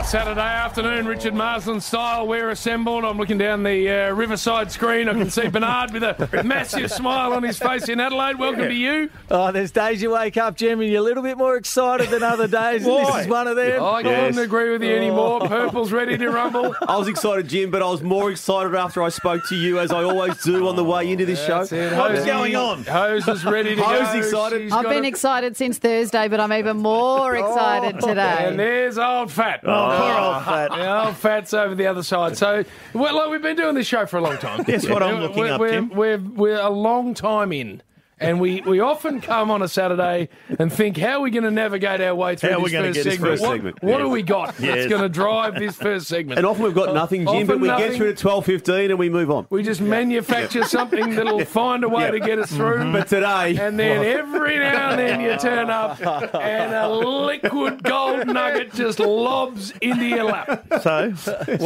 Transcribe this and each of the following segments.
Saturday afternoon, Richard Marsland style. We're assembled. I'm looking down the Riverside screen. I can see Bernard with a massive smile on his face in Adelaide. Welcome to you. Oh, there's days you wake up, Jim, and you're a little bit more excited than other days. And this is one of them. I can't agree with you anymore. Purple's ready to rumble. I was excited, Jim, but I was more excited after I spoke to you, as I always do on the way into this show. What's going on? Hose is ready to Hose go. excited. I've been excited since Thursday, but I'm even more excited today. And there's old Fat. Poor old Fat. The old Fat's over the other side. So, we've been doing this show for a long time. Guess what I'm looking up, Tim? We're a long time in. And we often come on a Saturday and think, how are we going to navigate our way through this first segment? What do we got that's going to drive this first segment? And often we've got nothing, Jim, but we get through to 12:15 and we move on. We just manufacture something that'll find a way to get us through. But today... And then every now and then you turn up and a liquid gold nugget just lobs into your lap. So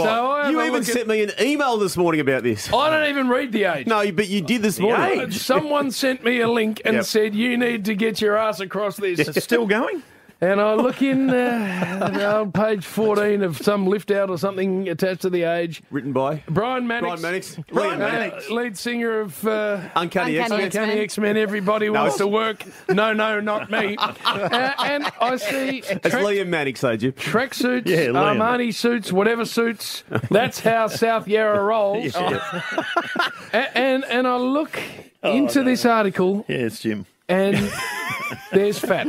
I You even sent me an email this morning about this. I don't even read The Age. No, but you did this morning. Someone sent me a link and said, you need to get your ass across this. It's still going? And I look in on page 14 of some lift out or something attached to The Age. Written by? Brian Mannix. Brian Mannix. Lead singer of Uncanny X-Men. Everybody wants to work. No, not me. And I see... It's Liam Mannix, though, Jim. Track suits, Liam. Armani suits, whatever suits. That's how South Yarra rolls. And I look into this article. Yes, Jim. And there's Fat.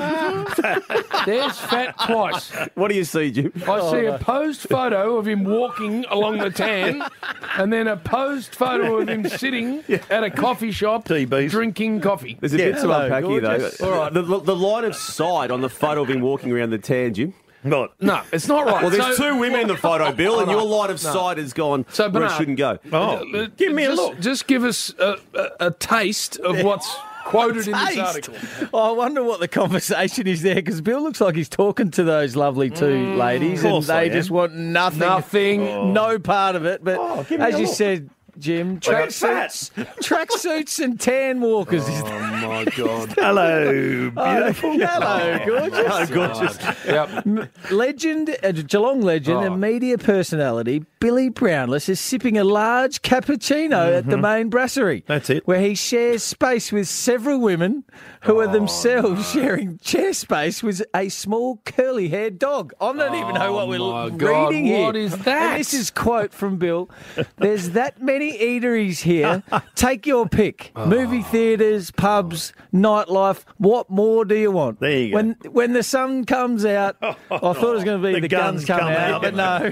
There's Fat twice. What do you see, Jim? I see a posed photo of him walking along the tan, and then a posed photo of him sitting at a coffee shop TBs. drinking coffee. There's a bit to unpack here, gorgeous. though. All right. The line of sight on the photo of him walking around the tan, Jim. Not. No, it's not right. Well, there's two women in the photo, Bill, and your line of sight has gone where Bernard, it shouldn't go. Oh, give me a look. Just give us a taste of what's quoted in this article. I wonder what the conversation is there, because Bill looks like he's talking to those lovely two ladies, and they just want nothing, no part of it. But as you said, Jim, tracksuits and tan walkers. Oh, my God. Hello, beautiful. Hello, gorgeous. Gorgeous. Legend, Geelong legend and media personality Billy Brownless is sipping a large cappuccino at the main brasserie. That's it. Where he shares space with several women who are themselves sharing chair space with a small curly-haired dog. I don't even know what we're reading here. What is that? And this is quote from Bill. There's that many eateries here. Take your pick. Movie theatres, pubs, nightlife. What more do you want? There you go. When the sun comes out, I thought it was going to be the guns come out, but no.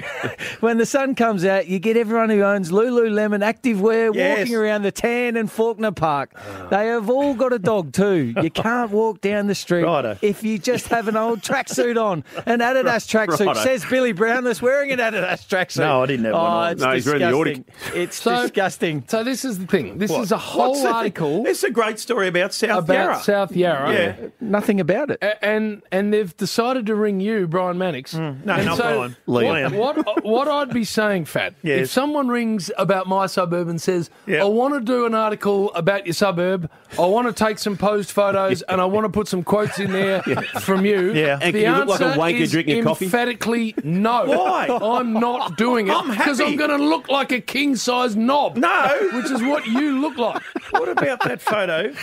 When the sun comes out, you get everyone who owns Lululemon activewear walking around the Tan and Faulkner Park. They have all got a dog too. You can't walk down the street if you just have an old tracksuit on. An Adidas tracksuit. Says Billy Brownless wearing an Adidas tracksuit. No, I didn't have one on. It's disgusting. It's disgusting. So this is the thing. This is a whole article. It's a great story about South Yarra. South Yarra. Yeah. Nothing about it. And they've decided to ring you, Brian Mannix. No, not Brian. Liam. What I'd be saying, Fat, if someone rings about my suburb and says, I want to do an article about your suburb, I want to take some posed photos and I want to put some quotes in there from you. Yeah. And the can you look answer like a wanker is drinking coffee? Emphatically no. Why? I'm not doing it because I'm going to look like a king-size knob. No. Which is what you look like. What about that photo?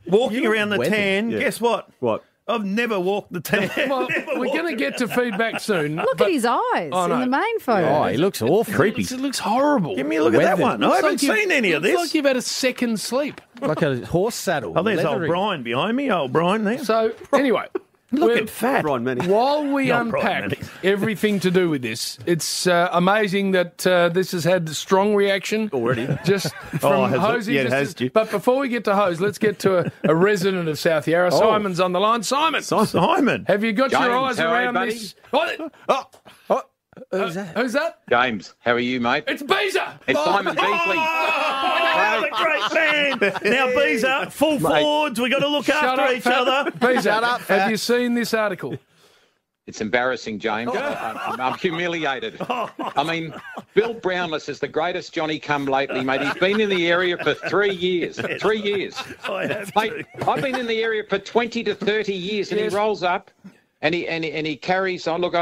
Walking around the tan. Yeah. Guess what? What? I've never walked the tan. Well, we're going to get to feedback soon. Look at his eyes in the main photo. Oh, he looks awful. Creepy. It looks horrible. Give me a look at that one. I haven't seen any of this. Looks like you've had a second sleep. Like a horse saddle. Oh, there's leathery. old Brian behind me. Old Brian there. So, anyway. Look at Fat. Brian Mannix. While we Not unpack Brian Mannix. everything to do with this, it's amazing that this has had strong reaction already. Just from Hosey. Yeah, it has, Jim. But before we get to Hose, let's get to a resident of South Yarra. Simon's on the line. Simon, have you got your eyes around this? Who's that? Who's that? James, how are you, mate? It's Beezer. It's Simon Beasley. What a great man. Now, Beezer, full forwards. We've got to look after each other. Beezer, have you seen this article? It's embarrassing, James. I'm humiliated. I mean, Bill Brownless is the greatest Johnny come lately, mate. He's been in the area for 3 years. 3 years. Mate, I've been in the area for 20 to 30 years, and he rolls up and he carries on. Look,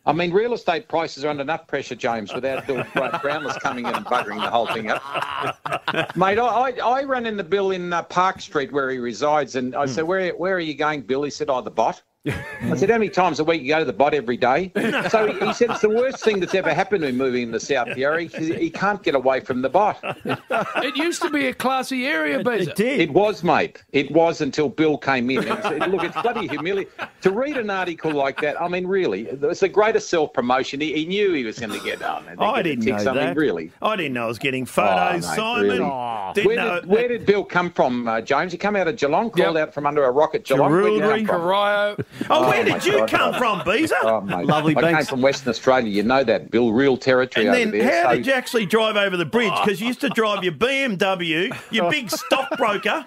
I mean, real estate prices are under enough pressure, James, without Bill Brownless coming in and buggering the whole thing up. Mate, I ran in the Bill in Park Street where he resides, and I said, where are you going, Bill? He said, the Bot. I said, how many times a week you go to the Bot every day? So he said it's the worst thing that's ever happened to him moving in the South Yarra. He can't get away from the Bot. It used to be a classy area, Beezer. It did. It was, mate. It was until Bill came in. Look, it's bloody humiliating. To read an article like that, I mean, really, it's the greatest self-promotion. He knew he was going to get on. I didn't know that. I mean, really. I didn't know I was getting photos, mate, Simon. Really. Where did Bill come from, James? He come out of Geelong, crawled out from under a rock at Geelong. Corio. Where did you come from, Beezer? Oh, mate. Lovely I banks. came from Western Australia. You know that, Bill. Real territory And over then there. how did you actually drive over the bridge? Because you used to drive your BMW, your big stockbroker,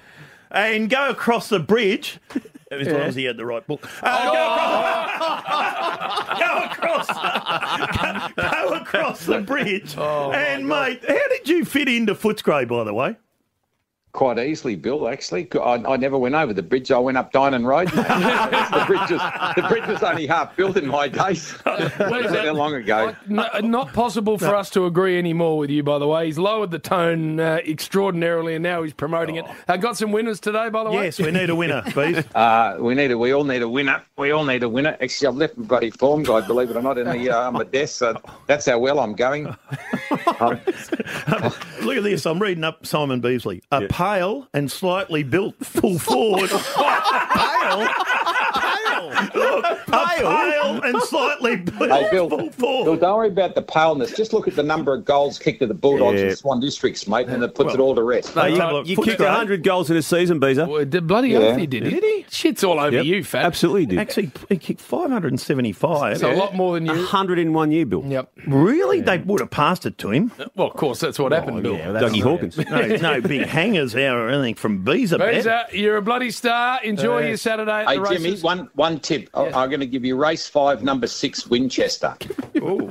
and go across the bridge. As long as he had the right book. Go across the bridge. And, mate, how did you fit into Footscray, by the way? Quite easily, Bill, actually. I never went over the bridge. I went up Dynon Road. the bridge was only half built in my days. Not that long ago. Not possible for us to agree anymore with you, by the way. He's lowered the tone extraordinarily, and now he's promoting it. Got some winners today, by the way? Yes, we need a winner, please. We all need a winner. We all need a winner. Actually, I've left my bloody form guide, believe it or not, in on my desk. So that's how well I'm going. Look at this. I'm reading up Simon Beasley. Pale and slightly built full forward. Pale? Look, pale and slightly built full forward. Bill, don't worry about the paleness. Just look at the number of goals kicked to the Bulldogs and Swan Districts, mate, and it puts it all to rest. You kicked 100 goals in a season, Beezer. Well, bloody oath he did. Did he? Shit's all over you, Fat. Absolutely did. Actually, he kicked 575. It's a lot more than you. 100 in 1 year, Bill. Yep. Really? They would have passed it to him. Well, of course, that's what happened, Bill. Dougie Hawkins. No big hangers there or anything from Beezer. Beezer, you're a bloody star. Enjoy your Saturday at the races. Jimmy, one tip. I'm going to give you race 5, number 6, Winchester.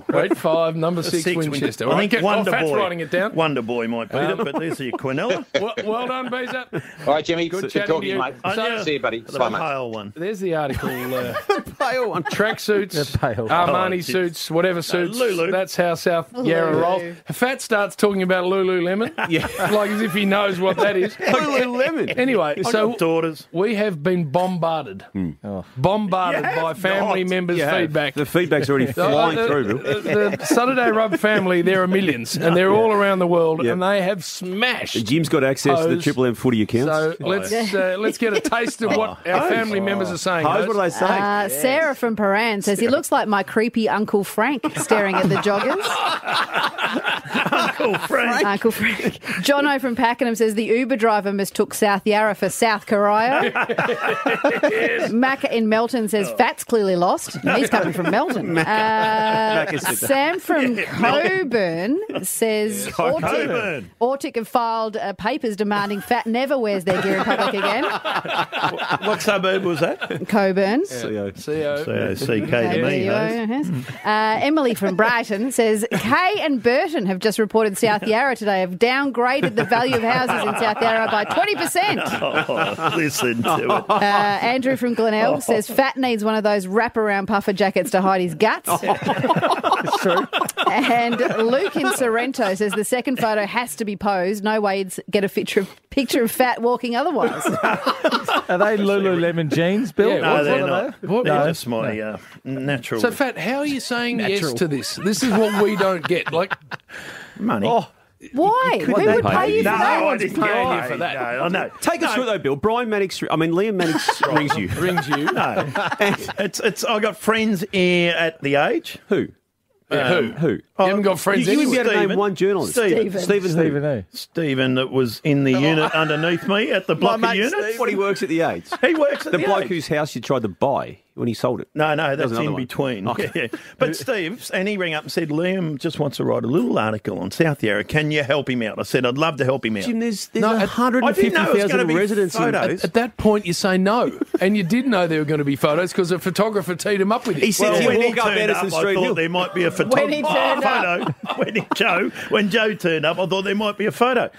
Rate 5, number 6, Winchester. I think Fat's Wonderboy. writing it down. Wonderboy might beat it, but there's your Quinella. Well done, Beezer. All right, Jimmy. Good Good chatting to talking, you. mate. So- See you, buddy. The Bye, mate. pale one. There's the article. Pale one. Tracksuits, pale. Armani Oh, suits, whatever suits. Lulu. That's how South Yarra rolls. Fat starts talking about Lululemon, like as if he knows what that is. Lululemon. Anyway, so Daughters. we have been bombarded by family members' feedback. The feedback's already flying through, Bill. The Saturday Rub family, there are millions, and they're all around the world, and they have smashed. Jim's got access to the Triple M footy accounts. So let's get a taste of what our family members are saying. Hose, what are they saying? Sarah from Paran says, he looks like my creepy Uncle Frank staring at the joggers. Uncle Frank. Jono from Pakenham says, the Uber driver mistook South Yarra for South Corio. Mac in Melton says, Fat's clearly lost. He's coming from Melton. Sam from Coburn says, Autic have filed papers demanding Fat never wears their gear in public again. What suburb was that? Coburn. C-O-C-K to me. Those. Emily from Brighton says, Kay and Burton have just reported South Yarra today have downgraded the value of houses in South Yarra by 20%. Listen to it. Andrew from Glenelg says, Fat needs one of those wraparound puffer jackets to hide his guts. It's true. And Luke in Sorrento says, the second photo has to be posed. No way you'd get a picture of Fat walking otherwise. Are they Lululemon jeans, Bill? Yeah, No, they're what are not. they? What- They're just my natural So, Fat, how are you saying yes to this? This is what we don't get. Like, money. Why? Who would pay you for No, that? I didn't paying you get for that. No, I know. Take us through it, though, Bill. Liam Mannix rings you. rings you. No, it's. I got friends here at the age. Who? Who? You haven't got friends You wouldn't be anyway. able to name Stephen. one journalist. Stephen Stephen who? Stephen that was in the unit underneath me at the block of units. What, he works at the AIDS? He works at The the bloke Age. whose house you tried to buy when he sold it. No, that's another in one. between. Okay. Yeah. But Steve, and he rang up and said, Liam just wants to write a little article on South Yarra. Can you help him out? I said, I'd love to help him out. Jim, there's No, I didn't know it was gonna 150,000 be residents in photos. At that point, you say no. And you did know there were going to be photos because a photographer teed him up with you. He said, Well, you when he walk up turned Edison up, I Street thought Hill. there might be a When he turned photo. When Joe turned up, I thought there might be a photo.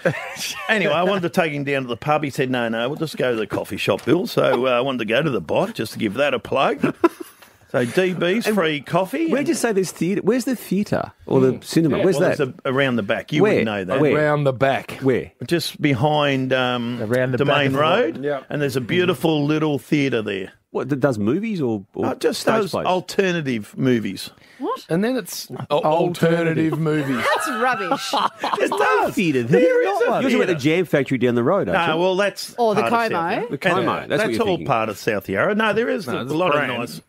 Anyway, I wanted to take him down to the pub. He said, no, we'll just go to the coffee shop, Bill. So I wanted to go to the Bot just to give that a plug. So DB's free coffee. Where'd you say there's theatre? Where's the theatre or the cinema? Where's that? It's around the back. You wouldn't know that. Around the back. Where? Just behind Around the Domain back Road. Yep. And there's a beautiful little theatre there. What, that does movies or Just stage those plays? alternative movies. What? And then it's alternative movies. That's rubbish. It does. Theatre. There is a You're talking about the Jam Factory down the road, aren't you? No, well, that's Or the part of Como. South Yarra. The Como, that's what you're all thinking. part of South Yarra. No, there is a lot of nice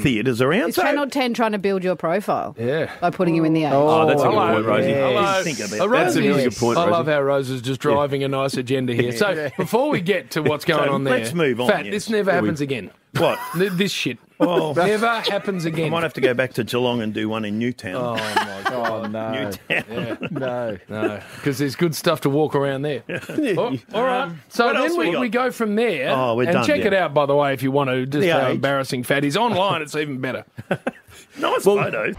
theatres around. Is Channel 10 trying to build your profile? Yeah. By putting you in the A? Oh, that's a good Hello. point, Rosie. Hello. Think of it. That's a really good point, I Rosie. love how Rose is just driving a nice agenda here. So before we get to what's going on there, let's move on, Fat, yes. this never happens again. What? This shit. Well, Never happens I again. might have to go back to Geelong and do one in Newtown. Oh, my God. Oh, no. No. No, because there's good stuff to walk around there. Oh, all right. So what else then we got? we go from there. Oh, we're and done, check yeah. it out, by the way, if you want to. Just The how Age. embarrassing Fat is. Online, it's even better. Nice photos.